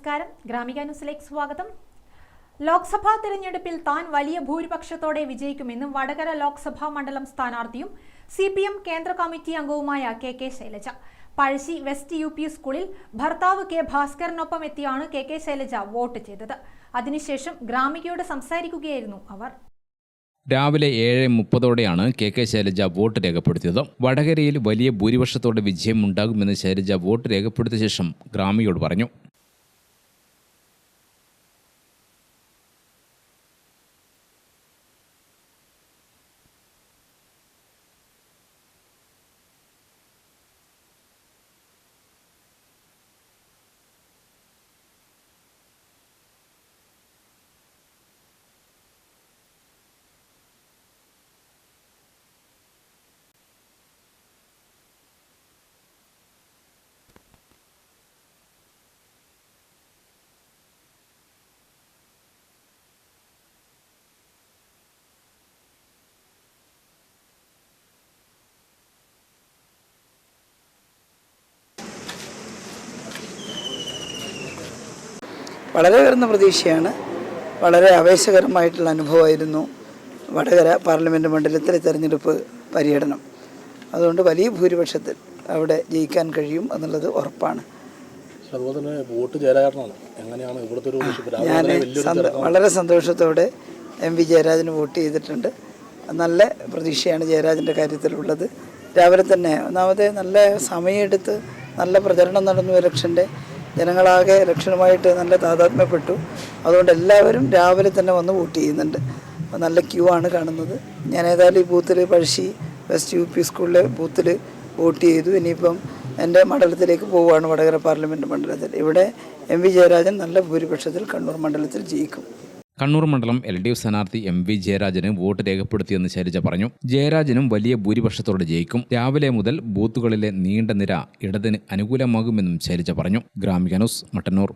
നമസ്കാരം. ഗ്രാമിക ന്യൂസിലേക്ക് സ്വാഗതം. ലോക്സഭാ തെരഞ്ഞെടുപ്പിൽ താൻ വലിയ ഭൂരിപക്ഷത്തോടെ വിജയിക്കുമെന്നും വടകര ലോക്സഭാ മണ്ഡലം സ്ഥാനാർത്ഥിയും CPM കേന്ദ്ര കമ്മിറ്റി അംഗവുമായ KK Shailaja Pazhassi west UP സ്കൂളിൽ ഭർത്താവ് K ഭാസ്കരനൊപ്പം എത്തിയാണ് KK ശൈലജ വോട്ട് ചെയ്തത്. അതിനുശേഷം ഗ്രാമികയോട് സംസാരിക്കുകയായിരുന്നു അവർ. രാവിലെ 7:30ഓടെയാണ് KK ശൈലജ വോട്ട് രേഖപ്പെടുത്തിയത്. വടകരയിൽ വലിയ ഭൂരിപക്ഷത്തോടെ വിജയം ഉണ്ടാകുമെന്ന് ശൈലജ വോട്ട് രേഖപ്പെടുത്തിയ ശേഷം ഗ്രാമികയോട് പറഞ്ഞു. വളരെ ഉയർന്ന പ്രതീക്ഷയാണ്. വളരെ ആവേശകരമായിട്ടുള്ള അനുഭവമായിരുന്നു വടകര പാർലമെൻറ്റ് മണ്ഡലത്തിലെ തെരഞ്ഞെടുപ്പ് പര്യടനം. അതുകൊണ്ട് വലിയ ഭൂരിപക്ഷത്തിൽ അവിടെ ജയിക്കാൻ കഴിയും എന്നുള്ളത് ഉറപ്പാണ്. ഞാൻ വളരെ സന്തോഷത്തോടെ MV ജയരാജന് വോട്ട് ചെയ്തിട്ടുണ്ട്. നല്ല പ്രതീക്ഷയാണ് ജയരാജൻ്റെ കാര്യത്തിലുള്ളത്. രാവിലെ തന്നെ ഒന്നാമത് നല്ല സമയമെടുത്ത് നല്ല പ്രചരണം നടന്നു. ഇലക്ഷൻ്റെ ജനങ്ങളാകെ ഇലക്ഷനുമായിട്ട് നല്ല താതാത്മ്യപ്പെട്ടു. അതുകൊണ്ട് എല്ലാവരും രാവിലെ തന്നെ വന്ന് വോട്ട് ചെയ്യുന്നുണ്ട്. നല്ല ക്യൂ ആണ് കാണുന്നത്. ഞാൻ ഏതായാലും ഈ ബൂത്തിൽ പഴശ്ശി വെസ്റ്റ് UP സ്കൂളിലെ ബൂത്തിൽ വോട്ട് ചെയ്തു. ഇനിയിപ്പം എൻ്റെ മണ്ഡലത്തിലേക്ക് പോവുകയാണ്, വടകര പാർലമെൻറ്റ് മണ്ഡലത്തിൽ. ഇവിടെ MV ജയരാജൻ നല്ല ഭൂരിപക്ഷത്തിൽ കണ്ണൂർ മണ്ഡലത്തിൽ ജയിക്കും. കണ്ണൂർ മണ്ഡലം LDF സ്ഥാനാർത്ഥി MV ജയരാജന് വോട്ട് രേഖപ്പെടുത്തിയെന്ന് ശൈലജ പറഞ്ഞു. ജയരാജനും വലിയ ഭൂരിപക്ഷത്തോടെ ജയിക്കും. രാവിലെ മുതൽ ബൂത്തുകളിലെ നീണ്ട നിര ഇടതിന് അനുകൂലമാകുമെന്നും ശൈലജ പറഞ്ഞു. ഗ്രാമിക ന്യൂസ്, മട്ടന്നൂർ.